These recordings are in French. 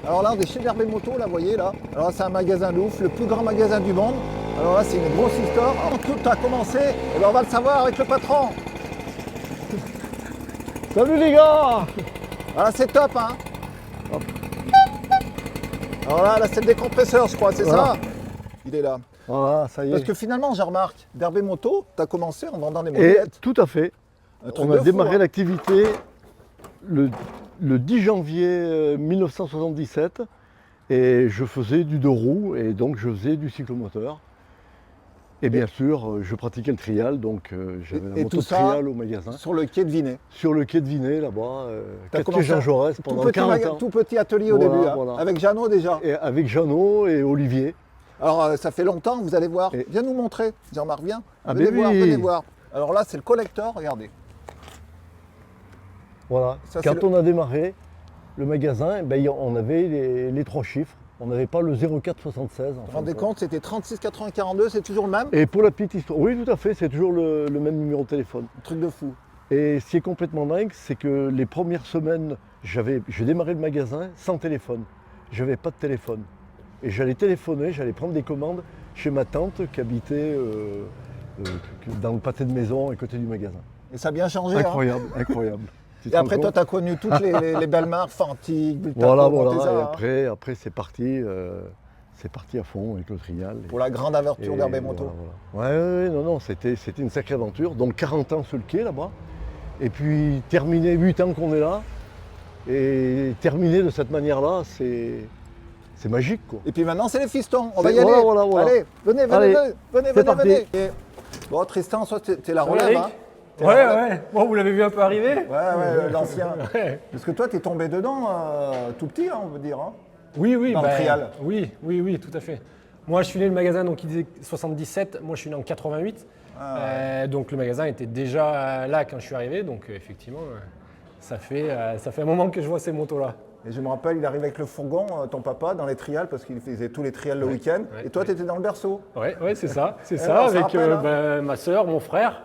Alors là, on est chez Derbé Moto, là, vous voyez, là. Alors là, c'est un magasin de ouf, le plus grand magasin du monde. Alors là, c'est une grosse histoire. Alors, tout a commencé, et ben, on va le savoir avec le patron. Salut les gars! Voilà, c'est top, hein. Hop. Alors là, c'est le décompresseur, je crois, c'est Voilà. ça? Il est là. Voilà, ça y est. Parce que finalement, je remarque, Derbé Moto, tu as commencé en vendant des Et mobilettes. tout à fait. Un truc On de a fou, démarré hein. l'activité le 10 janvier 1977 et je faisais du deux roues et donc je faisais du cyclomoteur. Et bien sûr, je pratiquais le trial, donc j'avais la Et moto tout de ça trial au magasin. Sur le quai de Vinay. Sur le quai de Vinay, là-bas, T'as quai commencé Jean Jaurès tout pendant petit, 40 ans. tout petit atelier au Voilà, début, hein, voilà. avec Jeannot déjà. Et avec Jeannot et Olivier. Alors ça fait longtemps, vous allez voir. Et- Viens nous montrer, Jean-Marc, viens. Ah, venez ben voir, oui. venez voir. Alors là, c'est le collector, regardez. Voilà. Ça, c'est Quand on a démarré le magasin, ben, on avait les trois chiffres. On n'avait pas le 0476. Vous vous rendez compte, c'était 36 80 42, c'est toujours le même? Et pour la petite histoire, oui, tout à fait, c'est toujours le même numéro de téléphone. Un truc de fou. Et ce qui est complètement dingue, c'est que les premières semaines, j'ai démarré le magasin sans téléphone. J'avais pas de téléphone. Et j'allais téléphoner, j'allais prendre des commandes chez ma tante qui habitait dans le pâté de maison à côté du magasin. Et ça a bien changé. Hein. Incroyable, incroyable. Tu te Et rends après, toi, compte? tu as connu toutes les belles marques, Fantique, Bultaco, Voilà, Montesa, Et hein, après c'est parti à fond avec le trial. pour la grande aventure Et d'Herbé Moto. voilà. Ouais, non, c'était une sacrée aventure. Donc 40 ans sur le quai là-bas. Et puis terminer 8 ans qu'on est là. Et terminer de cette manière-là, c'est magique quoi. Et puis maintenant, c'est les fistons. On va y C'est- aller. voilà. Allez, venez, Allez, c'est parti. Et- Bon, Tristan, toi, t'es la Ça va, relève. Eric Hein. T'es la relève. Ouais. Bon, vous l'avez vu un peu arriver? Ouais, l'ancien. Ouais. Parce que toi, t'es tombé dedans tout petit, hein, on veut dire. Hein. Oui, Dans le trial. Oui, tout à fait. Moi, je suis né le magasin, donc il disait 77. Moi, je suis né en 88. Donc le magasin était déjà là quand je suis arrivé. Donc effectivement, ça fait un moment que je vois ces motos-là. Et je me rappelle, il arrivait avec le fourgon, ton papa, dans les trials, parce qu'il faisait tous les trials le week-end. ouais, Et toi, t'étais dans le berceau. Ouais, c'est ça. C'est Eh ça, ben, on se avec rappelle, hein. ma soeur, mon frère.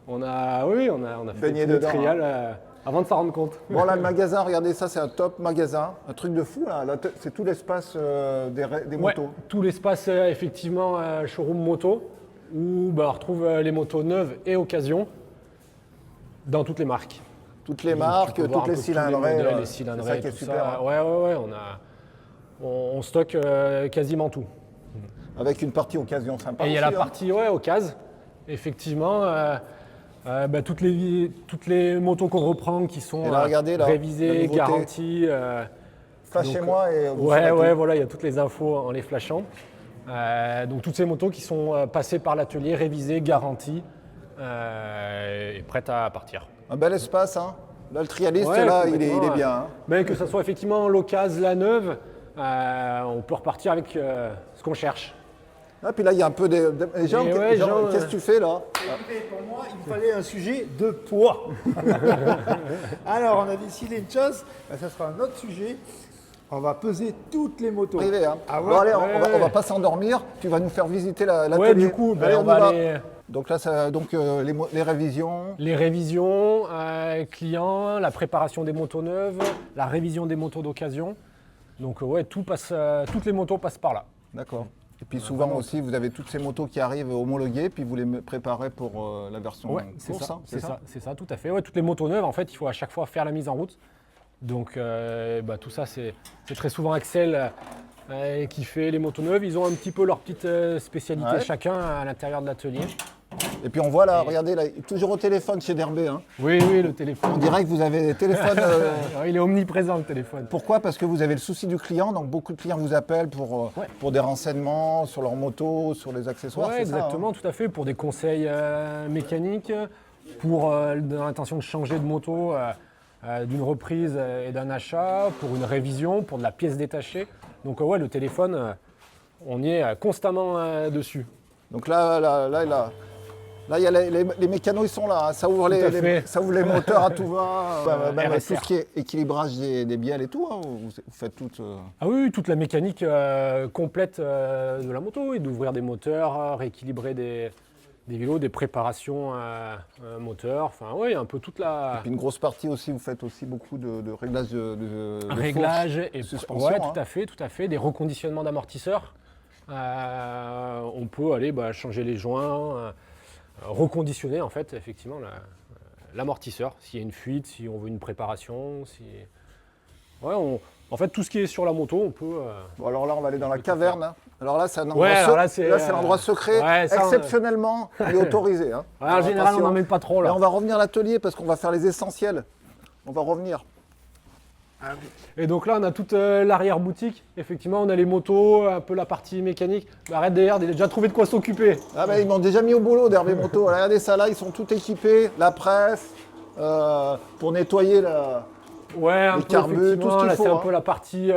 On a fait Baigné tout le dedans, trial avant de s'en rendre compte. Bon, là, le magasin, regardez ça, c'est un top magasin. Un truc de fou, là. Là, c'est tout l'espace des Ouais, motos. tout l'espace, effectivement, showroom moto, où on retrouve les motos neuves et occasion dans toutes les marques. Toutes les Donc, tu marques, peux voir toutes un les peu tous cylindrées. modèles, les C'est ça cylindrées, qui est tout super. ça. Hein. Ouais, on stocke quasiment tout. Avec une partie occasion sympa. Et il y a aussi, la hein. partie occasion, effectivement. Toutes les motos qu'on reprend qui sont Et là, regardez, là, la révisées, nouveauté. garanties. Flashez-moi et vous Ouais, saurez tout. voilà, il y a toutes les infos en les flashant. Donc toutes ces motos qui sont passées par l'atelier, révisées, garanties et prêtes à partir. Un bel espace, hein. Là, le trialiste, Ouais, là, il est complètement, bien. Hein. Mais que ce soit effectivement l'occasion, la neuve, on peut repartir avec ce qu'on cherche. Ah, puis là, il y a un peu des gens. Et ouais, Jean, Qu'est-ce que tu fais, là? Écoutez, pour moi, il me fallait un sujet de poids. Alors, on a décidé une chose, ça sera un autre sujet. On va peser toutes les motos. Privé, hein. Ah ouais, Bon, allez, ouais. on va pas s'endormir. Tu vas nous faire visiter l'atelier. Ouais, du coup, Allez, on y va va. aller. Donc là, les révisions. Les révisions clients, la préparation des motos neuves, la révision des motos d'occasion. Donc ouais, toutes les motos passent par là. D'accord. Et puis souvent aussi, vous avez toutes ces motos qui arrivent homologuées, puis vous les préparez pour la version Ouais, c'est course. ça, Hein, c'est ça, tout à fait. Ouais, toutes les motos neuves, en fait, il faut à chaque fois faire la mise en route. Donc tout ça, c'est très souvent Axel qui fait les motos neuves. Ils ont un petit peu leur petite spécialité Ouais. chacun à l'intérieur de l'atelier. Et puis on voit là, regardez, là, toujours au téléphone chez Derbé. Hein. Oui, le téléphone. On dirait que vous avez des téléphones. Il est omniprésent, le téléphone. Pourquoi? Parce que vous avez le souci du client, donc beaucoup de clients vous appellent pour des renseignements sur leur moto, sur les accessoires. Ouais, c'est ça, hein. exactement, tout à fait. Pour des conseils mécaniques, pour dans l'intention de changer de moto d'une reprise et d'un achat, pour une révision, pour de la pièce détachée. Donc ouais, le téléphone, on y est constamment dessus. Donc là, il y a les mécanos, ils sont là. Hein. Ça ouvre ça ouvre les moteurs à tout va. Même RSR. tout ce qui est équilibrage des bielles et tout. Hein. Vous faites tout. Ah oui, toute la mécanique complète de la moto, et d'ouvrir des moteurs, rééquilibrer des des vélos, des préparations moteurs. Enfin, ouais, un peu toute la Puis une grosse partie aussi, vous faites aussi beaucoup de réglages de réglage fourche, et suspension. ouais, hein. tout à fait, des reconditionnements d'amortisseurs. On peut aller changer les joints, reconditionner en fait effectivement l'amortisseur s'il y a une fuite, si on veut une préparation, si ouais, en fait tout ce qui est sur la moto, on peut. Bon, alors là, on va aller dans la caverne. hein. Alors là, c'est un endroit, Ouais, alors là, c'est l'endroit secret. ouais, ça, Exceptionnellement, il est autorisé. hein. Ouais, en général, on attention. n'en met pas trop là. Là, on va revenir à l'atelier parce qu'on va faire les essentiels. On va revenir. Et donc là, on a toute l'arrière-boutique. Effectivement, on a les motos, un peu la partie mécanique. Bah, arrête d'ailleurs, il a déjà trouvé de quoi s'occuper. Ah ben, ils m'ont déjà mis au boulot d'Hervé Moto. Regardez ça là, ils sont tout équipés. La presse, pour nettoyer la Ouais, un Les peu, carbus, tout ce effectivement, qu'il là, faut, c'est un hein. peu la partie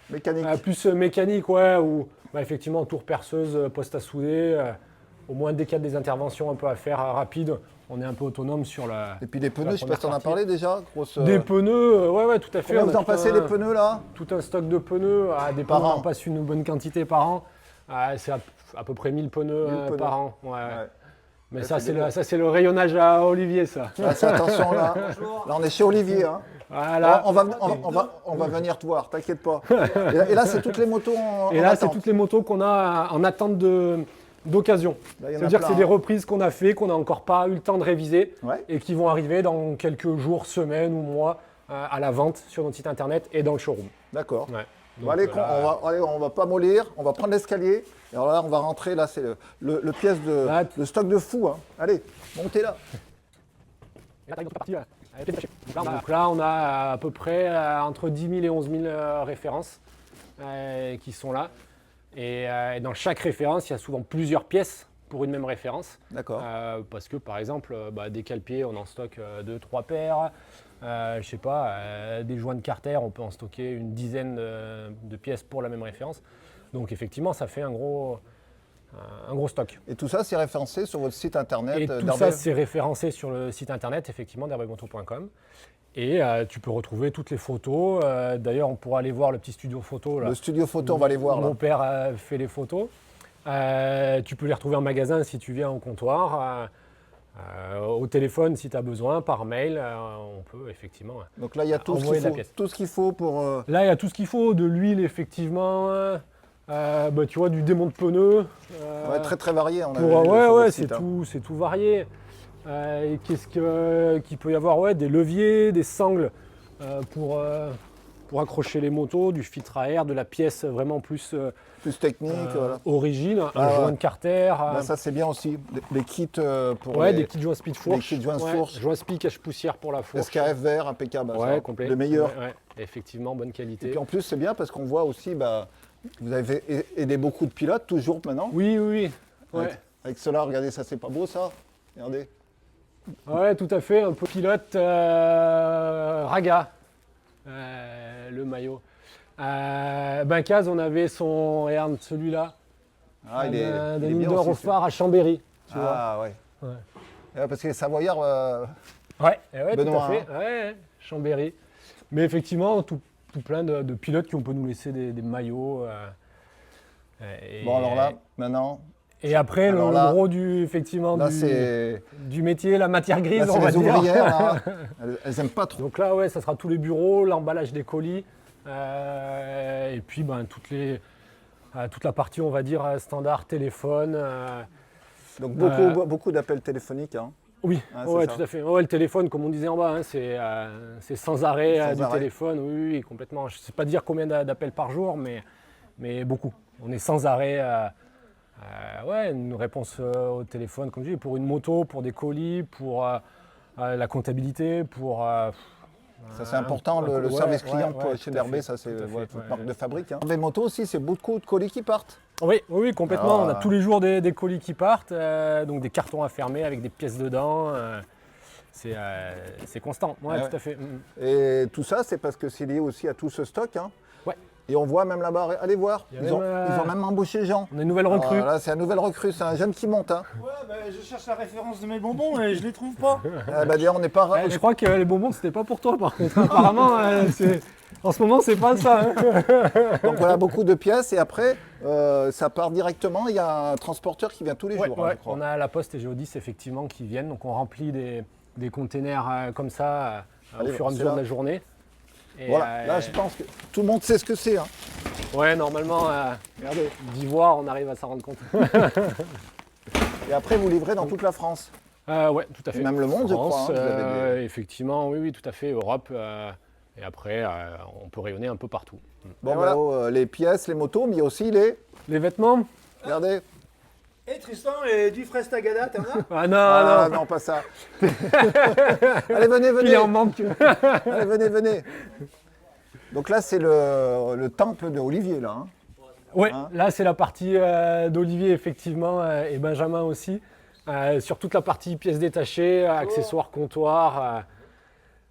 mécanique. plus mécanique, ouais, où effectivement, tour perceuse, poste à souder. Au moins, dès qu'il y a des interventions un peu à faire rapides, on est un peu autonome sur la. Et puis les pneus, la je sais pas si t'en as première parlé déjà. Grosse, Des pneus, ouais, tout à fait. Combien On a vous en tout passez les pneus là Tout un stock de pneus, des Par pneus, on an. en passe une bonne quantité par an. C'est à peu près 1000 pneus, 1000 pneus. par an. Ouais. Ouais. Mais Ouais, ça, c'est bien. c'est le rayonnage à Olivier, ça. Ah, c'est attention là. Là, on est chez Olivier. Hein. Voilà. On va venir te voir, t'inquiète pas. Et là, c'est toutes les motos en Et là, c'est attente. toutes les motos qu'on a en attente d'occasion. Là, il y en a C'est-à-dire que plein, c'est des hein. reprises qu'on a fait, qu'on n'a encore pas eu le temps de réviser Ouais. et qui vont arriver dans quelques jours, semaines ou mois à la vente sur notre site internet et dans le showroom. D'accord. Ouais. Bon, Donc, allez, là, on va pas mollir, on va prendre l'escalier. Et alors là, on va rentrer, là, c'est le pièce Là, de stock de fou. Hein. Allez, montez là. Et là, t'as une autre partie, avec les détachés. Donc là, on a à peu près entre 10 000 et 11 000 références qui sont là. Et dans chaque référence, il y a souvent plusieurs pièces pour une même référence. D'accord. Parce que par exemple, des cale-pieds, on en stocke 2-3 paires. Je sais pas, des joints de carter, on peut en stocker une dizaine de pièces pour la même référence. Donc effectivement, ça fait un gros stock. Et tout ça, c'est référencé sur votre site internet Et tout d'Hervé. ça, c'est référencé sur le site internet, effectivement, d'hervémoto.com. Et tu peux retrouver toutes les photos. D'ailleurs, on pourra aller voir le petit studio photo. Là, Le studio photo, on va aller voir là. Mon père fait les photos. Tu peux les retrouver en magasin si tu viens au comptoir. Au téléphone si tu as besoin, par mail, on peut effectivement. Donc là, il y a tout ce envoyer qu'il la faut. pièce. Tout ce qu'il faut pour. Là, il y a tout ce qu'il faut, de l'huile effectivement, tu vois, du démont de pneus. Ouais, très très varié. On a Pour, vu sur ouais, votre c'est site, hein. c'est tout varié. Et qu'est-ce qu'il peut y avoir? Ouais, des leviers, des sangles pour accrocher les motos, du filtre à air, de la pièce vraiment plus Plus technique, voilà. origine, un Ah, joint ouais. de carter. Là, ça c'est bien aussi. Les kits pour Ouais, les des kits joints speed fourche. kits joints fourche. Joints speed cache-poussière pour la fourche. SKF vert, impeccable. ça. Ouais, complet. Le meilleur. Ouais. Effectivement, bonne Et qualité. puis en plus, c'est bien parce qu'on voit aussi, vous avez aidé beaucoup de pilotes, toujours maintenant. Oui. Ouais. Avec cela, regardez, ça c'est pas beau ça. Regardez. Ouais, tout à fait. Un peu pilote Raga, le maillot. Kaz, on avait son, regarde celui-là, Ah, il est d'un bien leader aussi, au phare à Chambéry. Tu vois. Ah ouais. Ouais. Parce que les Savoyards, Ouais, tout Benoît, à fait. Ouais, Chambéry. Mais effectivement, tout plein de pilotes qui on peut nous laisser des maillots. Et, bon alors là, maintenant, Et après, alors le là- gros effectivement, là c'est du métier, la matière grise, là, on c'est va les dire. ouvrières, là. Elles aiment pas trop. Donc là, ouais, ça sera tous les bureaux, l'emballage des colis, et puis toute la partie, on va dire, standard, téléphone. Donc beaucoup d'appels téléphoniques. Hein. Oui, Ah, c'est ouais, ça. tout à fait. Ouais, le téléphone, comme on disait en bas, hein, c'est sans arrêt Sans du arrêt. téléphone, oui, complètement. Je ne sais pas dire combien d'appels par jour, mais beaucoup. On est sans arrêt. Ouais, une réponse au téléphone, comme je dis, pour une moto, pour des colis, pour la comptabilité, pour. Ça c'est important, le ouais, service ouais, client ouais, chez tout à Derbé, fait, ça c'est tout à fait, votre ouais. marque de fabrique. Hein. Les motos aussi, c'est beaucoup de colis qui partent. Oui, complètement. Ah. On a tous les jours des colis qui partent, donc des cartons à fermer avec des pièces dedans. C'est constant, ouais, Ah ouais. tout à fait. Mm. Et tout ça, c'est parce que c'est lié aussi à tout ce stock. Hein. Ouais. Et on voit même là-bas, allez voir, Il y a ils ont même, même embauché Jean. On a une nouvelle recrue. Ah, là, c'est un nouvel recrue, c'est un jeune qui monte. Hein. Ouais, je cherche la référence de mes bonbons et je les trouve pas. D'ailleurs, on n'est pas. Je crois que les bonbons, c'était pas pour toi, par contre. Apparemment, En ce moment, c'est pas ça. Hein. Donc voilà, beaucoup de pièces et après, ça part directement. Il y a un transporteur qui vient tous les Ouais, jours, hein, ouais. je crois. On a la Poste et Géodis effectivement qui viennent. Donc on remplit des containers comme ça Allez, au fur et à c'est mesure là. de la journée. Et, Voilà, là je pense que tout le monde sait ce que c'est. Hein. Ouais, normalement, Regardez. d'y voir, on arrive à s'en rendre compte. Et après, vous livrez dans toute la France. Ouais, tout à fait. Et même le monde, je crois. France, hein, vous avez des- effectivement, oui, tout à fait. Europe. Et après, on peut rayonner un peu partout. Bon, Et voilà. les pièces, les motos, mais il y a aussi les. Les vêtements. Regardez. Et Tristan, et du Frestagada, t'en as? Ah non, Ah non. non, pas ça. Allez, venez, Il venez. est en manque. Allez, venez, venez. Donc là, c'est le temple de Olivier, là. Hein. Ouais, Hein. là c'est la partie d'Olivier effectivement et Benjamin aussi. Sur toute la partie pièces détachées, accessoires, comptoirs.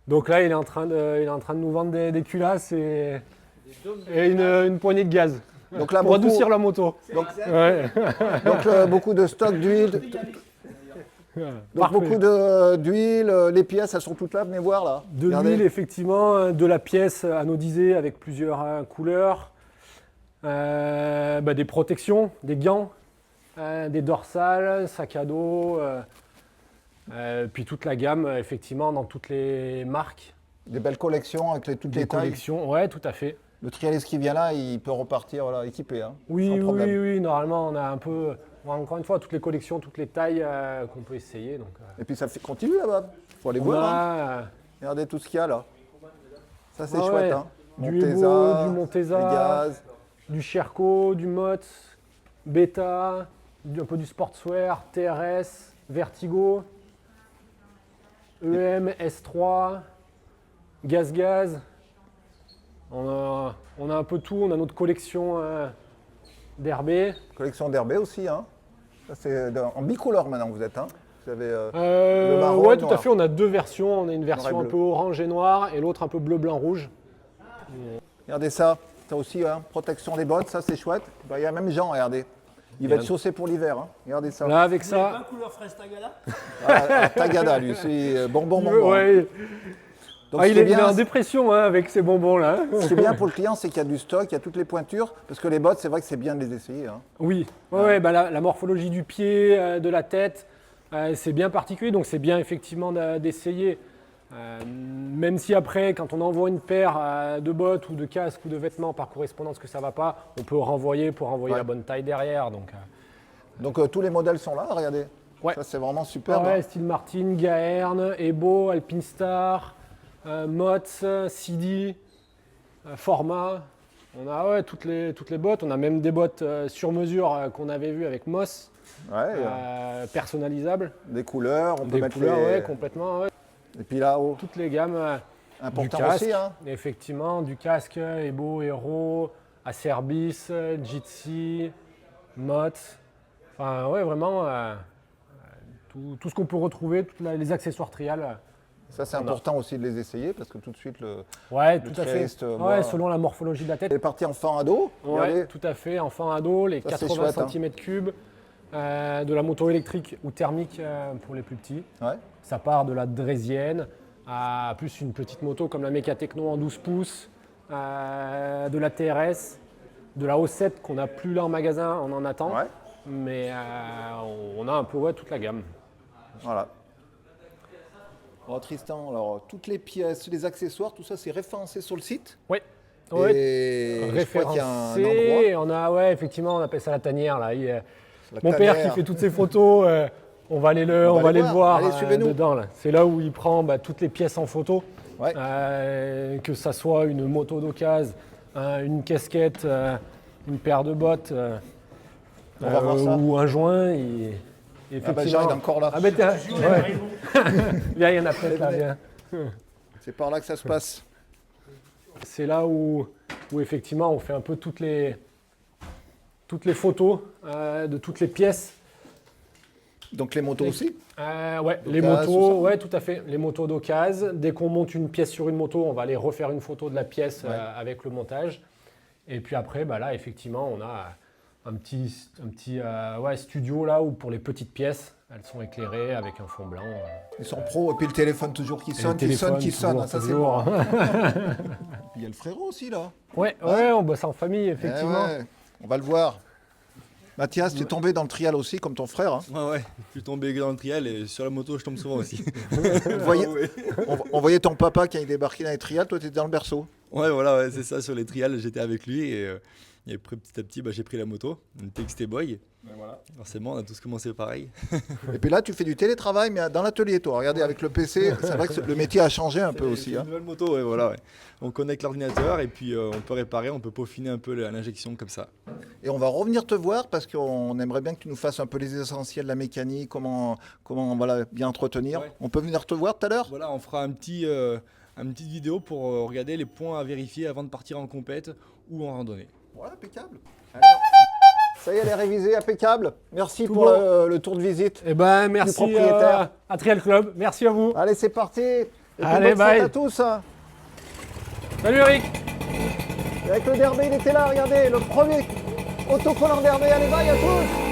Donc là il est en train de nous vendre des culasses et une poignée de gaz Donc là, pour beaucoup, adoucir la moto. Ouais. beaucoup de stock d'huile. Donc Parfait. beaucoup d'huile, les pièces, elles sont toutes là, venez voir là. De Regardez. l'huile effectivement, de la pièce anodisée avec plusieurs couleurs, des protections, des gants, des dorsales, sacs à dos, puis toute la gamme effectivement dans toutes les marques, Des belles collections avec toutes des les tailles. collections, ouais tout à fait. Le trialiste qui vient là, il peut repartir voilà, équipé, hein, Oui, sans oui, problème. oui, normalement on a un peu, encore une fois, toutes les collections, toutes les tailles qu'on peut essayer. Donc, Et puis ça fait continue là-bas, faut aller on voir. Hein. a Regardez tout ce qu'il y a là. Ça c'est Ah chouette. ouais. Hein. Du Ebo, du les Montesa, gaz. du Sherco, du Mott, Beta, un peu du Sportswear, TRS, Vertigo, EM, S3, Gaz. On a un peu tout, on a notre collection d'RB. Collection d'Herbe aussi. Hein. Ça, c'est en bicolore maintenant vous êtes. Hein. Vous avez, le marron Ouais, et tout noir. à fait, on a deux versions. On a une version Noir et un bleu. peu orange et noir et l'autre un peu bleu, blanc, rouge. Regardez ça. Ça aussi, hein, protection des bottes, ça c'est chouette. Bah, il y a même Jean, regardez. Il va Et être chaussé pour l'hiver. Hein. Regardez ça. Là, avec Pas ça. couleur Frestagada? Tagada, lui, c'est bonbon. Ouais. Donc, Ah, ce il qui est est bien, en dépression hein, avec ces bonbons-là. ce qui est bien pour le client, c'est qu'il y a du stock, il y a toutes les pointures. Parce que les bottes, c'est vrai que c'est bien de les essayer. Hein. Oui, ouais, la morphologie du pied, de la tête, c'est bien particulier, donc c'est bien effectivement d'essayer. Même si après, quand on envoie une paire de bottes ou de casques ou de vêtements par correspondance que ça va pas, on peut renvoyer pour envoyer Ouais. la bonne taille derrière. Donc, Donc tous les modèles sont là, regardez. Ouais. Ça c'est vraiment superbe. ouais, hein. style Martin, Gaerne, Ebo, Alpinstar, Mott, CD, Format. On a toutes les bottes. On a même des bottes sur mesure qu'on avait vues avec Moss, Ouais, personnalisables. des couleurs, on peut Des mettre couleurs, les... ouais, complètement. Ouais. Et puis là, haut Toutes les gammes. Du important casque, aussi. Hein. effectivement, du casque, Ebo, Hero, Acerbis, Jitsi, Mott. Enfin, ouais, vraiment, tout ce qu'on peut retrouver, les accessoires trial. Ça c'est On a. important aussi de les essayer parce que tout de suite, Ouais, Le tout à fait. trialiste, Ouais, moi- selon la morphologie de la tête. les parties enfant-ado, Ouais, regardez. tout à fait. Enfant ado, les Ça, c'est 80 chouette, hein. cm3, de la moto électrique ou thermique pour les plus petits. Ouais. Ça part de la Drésienne à plus une petite moto comme la Mecha Techno en 12 pouces, de la TRS, de la O7 qu'on n'a plus là en magasin, on en attend. Ouais. Mais on a un peu toute la gamme. Voilà. Alors Tristan, alors toutes les pièces, les accessoires, tout ça c'est référencé sur le site. Oui. Et je crois qu'il y a un endroit. Référencé, effectivement, on appelle ça la tanière là. la Mon père qui tanière. fait toutes ces photos, on va aller le voir Allez, suivez-nous. dedans. Là. C'est là où il prend toutes les pièces en photo, Ouais. que ça soit une moto d'occasion, une casquette, une paire de bottes, On va voir ça. ou un joint. Ah bah, Jean, il est encore là. Ah ben tiens, ouais. Viens, il y en a peut-être là, viens. C'est par là que ça se passe. C'est là où effectivement on fait un peu toutes les photos de toutes les pièces. Donc les motos aussi. Ouais, les D'occasion, tout ça. motos, ouais, tout à fait. Les motos d'occasion. Dès qu'on monte une pièce sur une moto, on va aller refaire une photo de la pièce Ouais. avec le montage. Et puis après, là, effectivement, on a un petit ouais, studio là où pour les petites pièces, elles sont éclairées avec un fond blanc. Ils sont pros. Et puis le téléphone toujours qui Et sonne, le qui sonne, téléphone, qui sonne. toujours, Ça, c'est toujours. bon. Il y a le frérot aussi, là. Ouais, on bosse en famille, effectivement. Eh ouais, on va le voir. Mathias, tu es tombé dans le trial aussi, comme ton frère. Hein. Ouais, je suis tombé dans le trial et sur la moto, je tombe souvent aussi. On voyait ton papa quand il débarquait dans les trials, toi, tu étais dans le berceau. Ouais, voilà, ouais, c'est ça, sur les trials, j'étais avec lui et après, petit à petit, j'ai pris la moto, une TXT Boy. Voilà. Forcément, on a tous commencé pareil. Et puis là, tu fais du télétravail, mais dans l'atelier, toi. Regardez, avec le PC, c'est vrai que le métier a changé un peu aussi. C'est Hein. une nouvelle moto, ouais, voilà. Ouais. On connecte l'ordinateur et puis on peut réparer, on peut peaufiner un peu l'injection comme ça. Et on va revenir te voir parce qu'on aimerait bien que tu nous fasses un peu les essentiels de la mécanique, comment voilà, bien entretenir. Ouais. On peut venir te voir tout à l'heure? Voilà, on fera une petite vidéo pour regarder les points à vérifier avant de partir en compète ou en randonnée. Ouais, impeccable. Allez, ça y est, elle est révisée, impeccable. Merci Tout pour bon. le tour de visite. Eh ben, merci propriétaire. à Trial Club. Merci à vous. Allez, c'est parti. Et puis, Allez, bonne fête bye. à tous. Hein. Salut Eric. Et avec le derby, il était là, regardez, le premier autocollant derby. Allez, bye à tous.